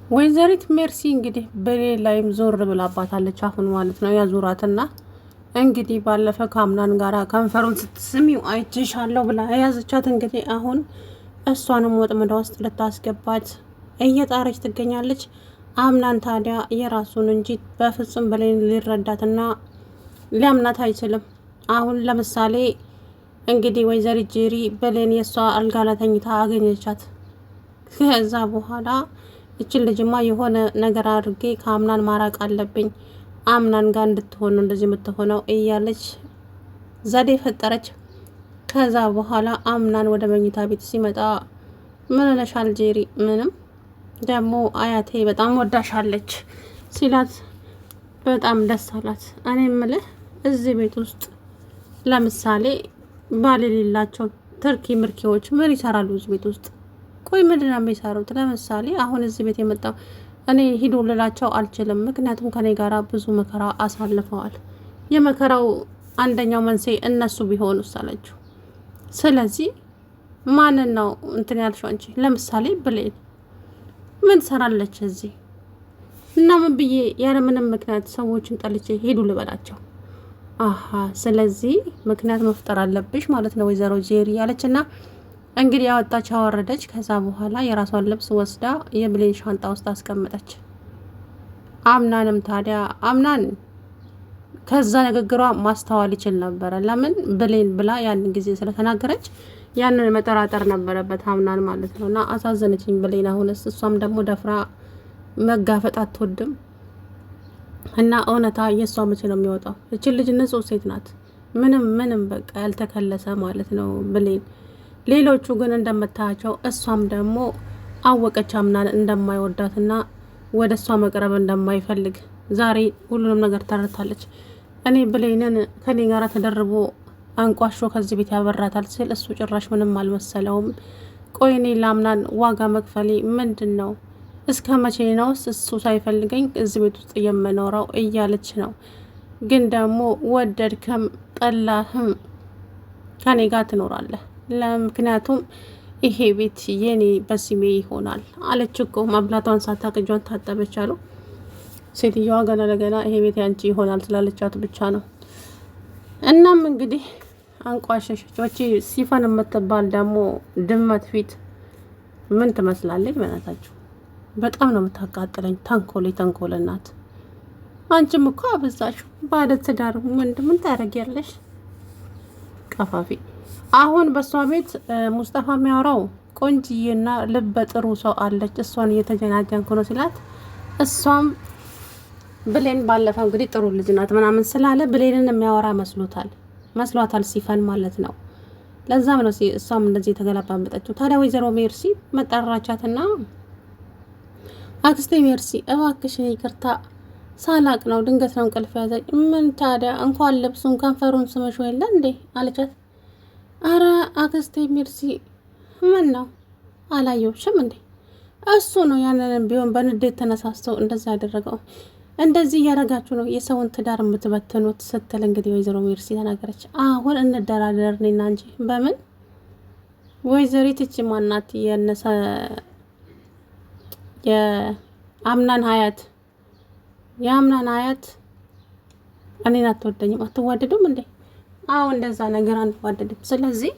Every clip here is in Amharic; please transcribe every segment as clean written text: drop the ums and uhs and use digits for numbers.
ወይዘሪት ሜርሲ እንግዲህ በሌላ ላይም ዞር ብላባታለች አሁን ማለት ነው። ያዙራትና እንግዲህ ባለፈ ከአምናን ጋር ከንፈሩን ስትስሚው አይችሻለሁ ብላ የያዘቻት እንግዲህ አሁን እሷንም ወጥመዷ ውስጥ ልታስገባት እየጣረች ትገኛለች። አምናን ታዲያ የራሱን እንጂ በፍጹም በላይ ሊረዳትና ሊያምናት አይችልም። አሁን ለምሳሌ እንግዲህ ወይዘሪት ጄሪ በሌን የእሷ አልጋ ላይ ተኝታ አገኘቻት። ከዛ በኋላ እችን ልጅማ የሆነ ነገር አድርጌ ከአምናን ማራቅ አለብኝ፣ አምናን ጋር እንድትሆን እንደዚህ የምትሆነው እያለች ዘዴ ፈጠረች። ከዛ በኋላ አምናን ወደ መኝታ ቤት ሲመጣ ምን ሆነሻል ጄሪ? ምንም ደግሞ አያቴ በጣም ወዳሻለች ሲላት በጣም ደስ አላት። እኔ ምልህ እዚህ ቤት ውስጥ ለምሳሌ ባል የሌላቸው ትርኪ ምርኪዎች ምን ይሰራሉ እዚህ ቤት ውስጥ? ቆይ ምንድን ነው የሚሰሩት? ለምሳሌ አሁን እዚህ ቤት የመጣው እኔ ሂዱ ልላቸው አልችልም፣ ምክንያቱም ከኔ ጋር ብዙ መከራ አሳልፈዋል። የመከራው አንደኛው መንስኤ እነሱ ቢሆኑ አለችው። ስለዚህ ማንን ነው እንትን ያልሽው አንቺ? ለምሳሌ ብሌን ምን ሰራለች እዚህ? እና ምን ብዬ ያለ ምንም ምክንያት ሰዎችን ጠልቼ ሄዱ ልበላቸው? አሀ ስለዚህ ምክንያት መፍጠር አለብሽ ማለት ነው ወይዘሮ ጄሪ ያለችና እንግዲህ ያወጣች አወረደች። ከዛ በኋላ የራሷን ልብስ ወስዳ የብሌን ሻንጣ ውስጥ አስቀመጠች። አምናንም ታዲያ አምናን ከዛ ንግግሯ ማስተዋል ይችል ነበረ። ለምን ብሌን ብላ ያንን ጊዜ ስለተናገረች ያንን መጠራጠር ነበረበት አምናን ማለት ነው። እና አሳዘነችኝ ብሌን። አሁንስ እሷም ደግሞ ደፍራ መጋፈጥ አትወድም። እና እውነታ የእሷ መቼ ነው የሚወጣው? እችን ልጅ ንጹሕ ሴት ናት፣ ምንም በቃ ያልተከለሰ ማለት ነው ብሌን። ሌሎቹ ግን እንደምታያቸው እሷም ደግሞ አወቀች አምናን እንደማይወዳትና ወደ እሷ መቅረብ እንደማይፈልግ። ዛሬ ሁሉንም ነገር ተረድታለች። እኔ ብሌንን ከኔ ጋር ተደርቦ አንቋሾ ከዚህ ቤት ያበራታል ስል እሱ ጭራሽ ምንም አልመሰለውም። ቆይ እኔ ለአምናን ዋጋ መክፈሌ ምንድን ነው? እስከ መቼ ነውስ እሱ ሳይፈልገኝ እዚህ ቤት ውስጥ የምኖረው እያለች ነው። ግን ደግሞ ወደድክም ጠላህም ከኔ ጋር ትኖራለህ፣ ለምክንያቱም ይሄ ቤት የኔ በስሜ ይሆናል አለች እኮ። መብላቷን ሳታውቅ እጇን ታጠበች አሉ። ሴትዮዋ ገና ለገና ይሄ ቤት ያንቺ ይሆናል ስላለቻት ብቻ ነው። እናም እንግዲህ አንቋሸሸች። ወጪ ሲፈን የምትባል ደግሞ ድመት ፊት ምን ትመስላለች? በእናታችሁ በጣም ነው የምታቃጥለኝ። ተንኮል ናት። አንቺም እኮ አበዛሽው። ባለ ትዳር ወንድ ምን ታደርጊያለሽ? ቀፋፊ። አሁን በእሷ ቤት ሙስጠፋ የሚያወራው ቆንጅዬና ልበ ጥሩ ሰው አለች፣ እሷን እየተጀናጀንኩ ነው ሲላት፣ እሷም ብሌን ባለፈው እንግዲህ ጥሩ ልጅ ናት ምናምን ስላለ ብሌንን የሚያወራ መስሏታል ሲፈን ማለት ነው። ለዛም ነው እሷም እንደዚህ የተገላባበጠችው። ታዲያ ወይዘሮ ሜርሲ መጠራቻትና አክስቴ ሜርሲ እባክሽን ይቅርታ ሳላቅ ነው ድንገት ነው እንቅልፍ ያዘኝ። ምን ታዲያ እንኳን ልብሱን ከንፈሩን ስመሽ የለ እንዴ አለቻት። አረ አክስቴ ሜርሲ ምን ነው አላየውሽም እንዴ? እሱ ነው ያንንም ቢሆን በንዴት ተነሳስተው እንደዛ ያደረገው። እንደዚህ እያደረጋችሁ ነው የሰውን ትዳር የምትበትኑት ስትል እንግዲህ ወይዘሮ ሜርሲ ተናገረች። አሁን እንደራደር እኔና እንጂ በምን ወይዘሪት እቺ ማናት? የነሰ የአምናን ሀያት እኔን አትወደኝም። አትዋደዱም እንዴ? አዎ እንደዛ ነገር አንዋደድም። ስለዚህ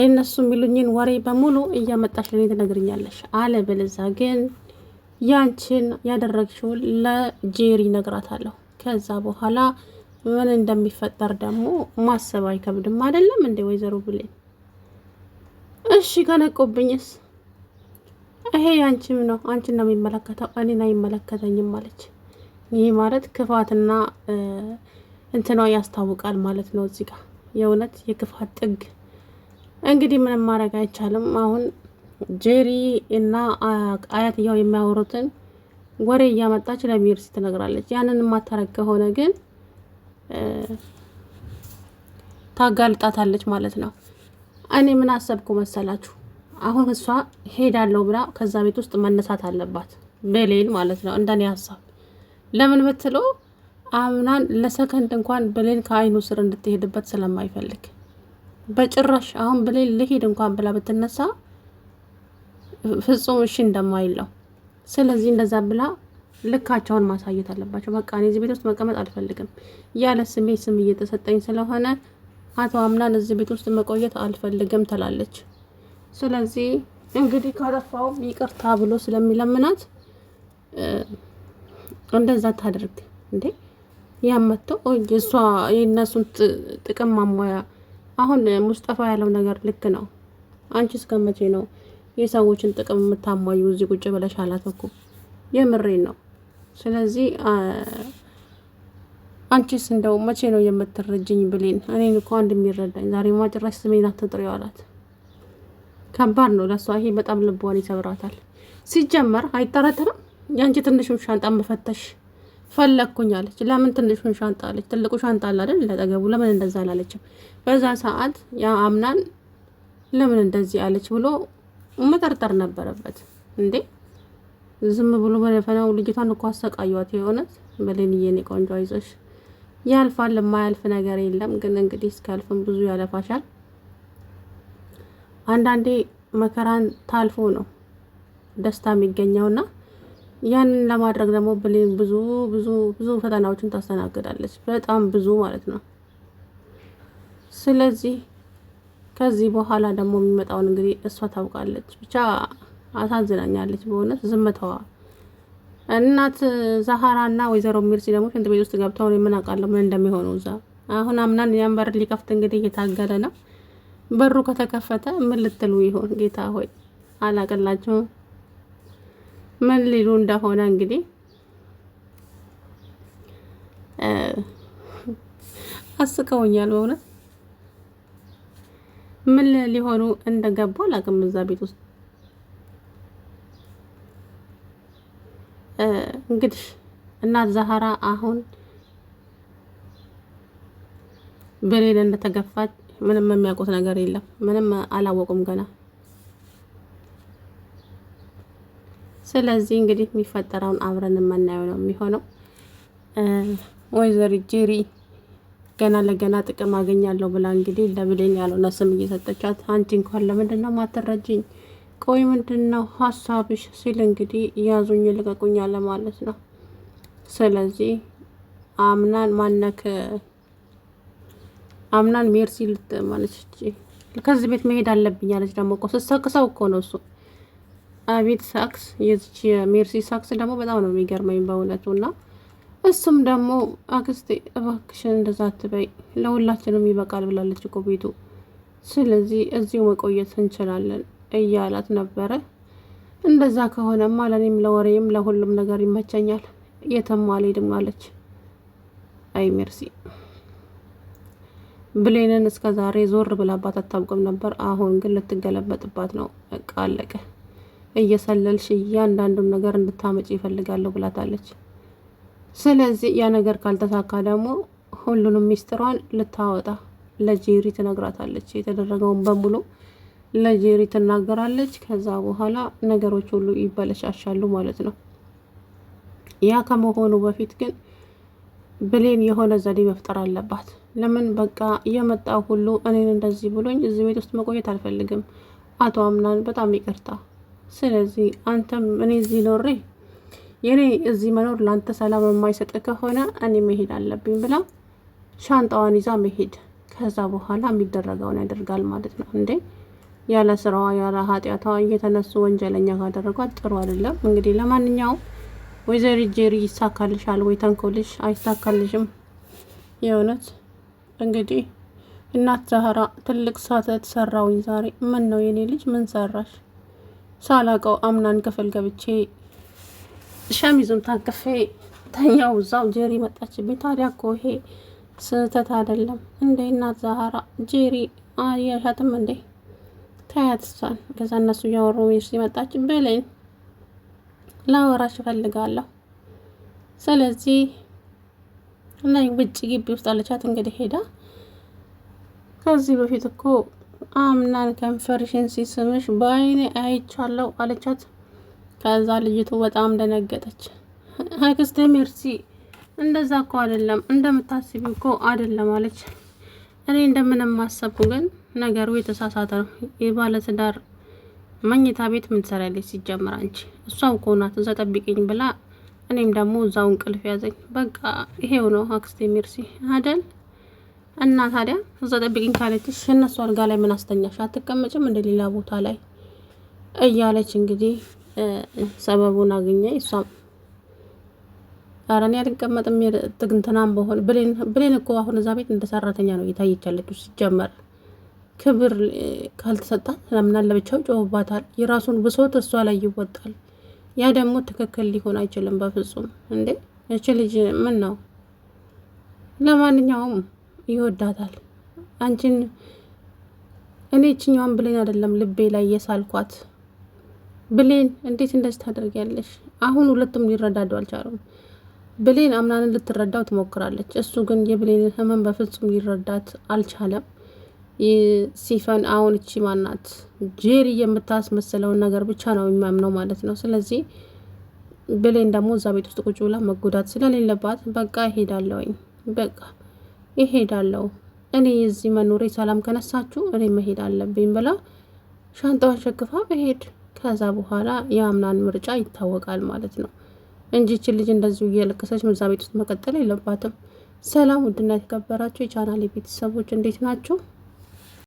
እነሱ የሚሉኝን ወሬ በሙሉ እያመጣሽ ለኔ ትነግርኛለሽ። አለበለዛ ግን ያንቺን ያደረግሽውን ለጄሪ ነግራታለሁ። ከዛ በኋላ ምን እንደሚፈጠር ደግሞ ማሰብ አይከብድም አይደለም እንዴ ወይዘሮ ብሌን? እሺ ከነቆብኝስ? ይሄ ያንቺም ነው፣ አንቺን ነው የሚመለከተው፣ እኔን አይመለከተኝም ማለች። ይህ ማለት ክፋትና እንትኗ ያስታውቃል ማለት ነው። እዚህ ጋር የእውነት የክፋት ጥግ። እንግዲህ ምንም ማድረግ አይቻልም። አሁን ጄሪ እና አያትየው የሚያወሩትን ወሬ እያመጣች ለሜርሲ ትነግራለች። ያንን የማታረግ ከሆነ ግን ታጋልጣታለች ማለት ነው። እኔ ምን አሰብኩ መሰላችሁ? አሁን እሷ ሄዳለሁ ብላ ከዛ ቤት ውስጥ መነሳት አለባት ብሌን ማለት ነው፣ እንደኔ ሀሳብ። ለምን ብትሉ አምናን ለሰከንድ እንኳን ብሌን ከአይኑ ስር እንድትሄድበት ስለማይፈልግ በጭራሽ አሁን ብሌን ልሄድ እንኳን ብላ ብትነሳ ፍጹም እሺ እንደማይለው ስለዚህ እንደዛ ብላ ልካቸውን ማሳየት አለባቸው። በቃ እኔ እዚህ ቤት ውስጥ መቀመጥ አልፈልግም፣ ያለ ስሜ ስም እየተሰጠኝ ስለሆነ አቶ አምናን እዚህ ቤት ውስጥ መቆየት አልፈልግም ትላለች። ስለዚህ እንግዲህ ካጠፋው ይቅርታ ብሎ ስለሚለምናት እንደዛ ታደርግ እንዴ ያመጣው እሷ የእነሱን ጥቅም ማሟያ። አሁን ሙስጠፋ ያለው ነገር ልክ ነው። አንቺ እስከመቼ ነው የሰዎችን ጥቅም የምታሟዩ? እዚህ ቁጭ ብለሽ አላት እኮ የምሬን ነው። ስለዚህ አንቺስ እንደው መቼ ነው የምትረጅኝ? ብሌን እኔን እኮ አንድ የሚረዳኝ ዛሬ ማጭራሽ ስሜን አትጥሪው አላት። ከባድ ነው ለሷ ይሄ፣ በጣም ልቧን ይሰብራታል። ሲጀመር አይጠረጥርም። የአንቺ ትንሹን ሻንጣ መፈተሽ ፈለግኩኝ አለች። ለምን ትንሹን ሻንጣ አለች? ትልቁ ሻንጣ አለ አይደል ለጠገቡ፣ ለምን እንደዛ አላለችም? በዛ ሰዓት ያ አምናን ለምን እንደዚህ አለች ብሎ መጠርጠር ነበረበት እንዴ። ዝም ብሎ በደፈናው ልጅቷን እኮ አሰቃዩት። የሆነት በሌንዬ የኔ ቆንጆ አይዞሽ፣ ያልፋል፣ የማያልፍ ነገር የለም። ግን እንግዲህ እስካልፍም ብዙ ያለፋሻል። አንዳንዴ መከራን ታልፎ ነው ደስታ የሚገኘውና ያንን ለማድረግ ደግሞ ብሌን ብዙ ብዙ ብዙ ፈተናዎችን ታስተናግዳለች። በጣም ብዙ ማለት ነው። ስለዚህ ከዚህ በኋላ ደግሞ የሚመጣውን እንግዲህ እሷ ታውቃለች። ብቻ አሳዝናኛለች በእውነት ዝምታዋ። እናት ዛሃራ እና ወይዘሮ ሚርሲ ደግሞ ሽንት ቤት ውስጥ ገብተው ምን አውቃለሁ ምን እንደሚሆኑ እዛ። አሁን አምናን ያን በር ሊከፍት እንግዲህ እየታገለ ነው። በሩ ከተከፈተ ምን ልትሉ ይሆን? ጌታ ሆይ አላቅላችሁም ምን ሊሉ እንደሆነ እንግዲህ አስቀውኛል በእውነት ምን ሊሆኑ እንደገቡ አላውቅም እዛ ቤት ውስጥ። እንግዲህ እናት ዛሃራ አሁን ብሌን እንደተገፋች ምንም የሚያውቁት ነገር የለም። ምንም አላወቁም ገና። ስለዚህ እንግዲህ የሚፈጠረውን አብረን የምናየው ነው የሚሆነው። ወይዘሪት ጄሪ ገና ለገና ጥቅም አገኛለሁ ብላ እንግዲህ ለብሌን ያልሆነ ስም እየሰጠቻት፣ አንቺ እንኳን ለምንድን ነው ማትረጂኝ? ቆይ ምንድን ነው ሀሳብሽ? ሲል እንግዲህ ያዙኝ ልቀቁኝ አለ ማለት ነው። ስለዚህ አምናን ማነክ አምናን ሜርሲ ልትማለች ከዚህ ቤት መሄድ አለብኝ አለች። ደግሞ እኮ ስትሰቅሰው እኮ ነው እሱ። አቤት ሳክስ! የዚች ሜርሲ ሳክስ ደግሞ በጣም ነው የሚገርመኝ በእውነቱ። እና እሱም ደግሞ አክስቴ እባክሽን እንደዛ አትበይ፣ ለሁላችንም ይበቃል ብላለች እኮ ቤቱ። ስለዚህ እዚሁ መቆየት እንችላለን እያላት ነበረ። እንደዛ ከሆነማ ለእኔም ለወሬም ለሁሉም ነገር ይመቸኛል፣ የትም አልሄድም አለች። አይ ሜርሲ ብሌንን እስከ ዛሬ ዞር ብላባት አታውቅም ነበር። አሁን ግን ልትገለበጥባት ነው። በቃ አለቀ። እየሰለልሽ እያንዳንዱን ነገር እንድታመጪ ይፈልጋለሁ ብላታለች። ስለዚህ ያ ነገር ካልተሳካ ደግሞ ሁሉንም ሚስጥሯን ልታወጣ ለጄሪ ትነግራታለች። የተደረገውን በሙሉ ለጄሪ ትናገራለች። ከዛ በኋላ ነገሮች ሁሉ ይበለሻሻሉ ማለት ነው። ያ ከመሆኑ በፊት ግን ብሌን የሆነ ዘዴ መፍጠር አለባት። ለምን በቃ የመጣው ሁሉ እኔን እንደዚህ ብሎኝ እዚህ ቤት ውስጥ መቆየት አልፈልግም፣ አቶ አምናን በጣም ይቅርታ። ስለዚህ አንተም እኔ እዚህ ኖሬ የኔ እዚህ መኖር ለአንተ ሰላም የማይሰጥ ከሆነ እኔ መሄድ አለብኝ ብላ ሻንጣዋን ይዛ መሄድ። ከዛ በኋላ የሚደረገውን ያደርጋል ማለት ነው። እንዴ ያለ ስራዋ ያለ ኃጢአቷ እየተነሱ ወንጀለኛ ካደረጓት ጥሩ አይደለም። እንግዲህ ለማንኛውም ወይዘሪት ጄሪ ይሳካልሻል ወይ ተንኮልሽ? አይሳካልሽም። የእውነት እንግዲህ እናት ዛህራ ትልቅ ስህተት ሰራውኝ ዛሬ። ምን ነው የኔ ልጅ ምን ሰራሽ? ሳላቀው አምናን ክፍል ገብቼ ሸሚዙን ታቅፌ ተኛው፣ እዛው ጄሪ መጣችብኝ። ታዲያ እኮ ይሄ ስህተት አይደለም እንዴ? እናት ዛህራ ጄሪ አያሻትም እንዴ? ታያት እሷን። ከዛ እነሱ እያወሩ ሲመጣች ብሌን ላወራሽ እፈልጋለሁ። ስለዚህ ላይ ውጭ ግቢ ውስጥ አለቻት። እንግዲህ ሄዳ ከዚህ በፊት እኮ አምናን ከንፈርሽን ሲስምሽ በአይኔ አይቻለሁ አለቻት። ከዛ ልጅቱ በጣም ደነገጠች። አክስቴ ሜርሲ እንደዛ እኮ አይደለም፣ እንደምታስቢው እኮ አይደለም አለች። እኔ እንደምንም ማሰብኩ ግን ነገሩ የተሳሳተ ነው። የባለትዳር መኝታ ቤት ምን ትሰሪያለሽ ሲጀምር አንቺ? እሷም እኮ ናት እዛ ጠብቂኝ ብላ እኔም ደግሞ እዛው እንቅልፍ ያዘኝ። በቃ ይሄው ነው አክስቴ ሜርሲ አይደል? እና ታዲያ እዛ ጠብቂኝ ካለችሽ እነሱ አልጋ ላይ ምን አስተኛሽ? አትቀመጭም እንደ ሌላ ቦታ ላይ እያለች እንግዲህ ሰበቡን አገኘ። እሷም ኧረ እኔ አልቀመጥም ትግንትናም በሆን ብሌን እኮ አሁን እዛ ቤት እንደ ሰራተኛ ነው እየታየች ያለችው። ሲጀመር ክብር ካልተሰጣት ለምና ለብቻው ጮህባታል። የራሱን ብሶት እሷ ላይ ይወጣል። ያ ደግሞ ትክክል ሊሆን አይችልም በፍጹም። እንዴ እቺ ልጅ ምን ነው? ለማንኛውም ይወዳታል አንቺን። እኔ እችኛዋን ብሌን አይደለም ልቤ ላይ የሳልኳት። ብሌን እንዴት እንደዚህ ታደርጊያለሽ? አሁን ሁለቱም ሊረዳዱ አልቻሉም። ብሌን አምናንን ልትረዳው ትሞክራለች። እሱ ግን የብሌንን ህመም በፍጹም ሊረዳት አልቻለም። ሲፈን አሁን እቺ ማናት ጄሪ የምታስመስለውን ነገር ብቻ ነው የሚያምነው ማለት ነው። ስለዚህ ብሌን ደግሞ እዛ ቤት ውስጥ ቁጭ ብላ መጎዳት ስለሌለባት በቃ ይሄዳለሁኝ፣ በቃ ይሄዳለሁ፣ እኔ እዚህ መኖሬ ሰላም ከነሳችሁ እኔ መሄድ አለብኝ ብላ ሻንጣዋን ሸክፋ መሄድ። ከዛ በኋላ የአምናን ምርጫ ይታወቃል ማለት ነው እንጂ እቺ ልጅ እንደዚሁ እየለቀሰች እዛ ቤት ውስጥ መቀጠል የለባትም። ሰላም ውድና የተከበራችሁ የቻናሌ ቤተሰቦች እንዴት ናችሁ?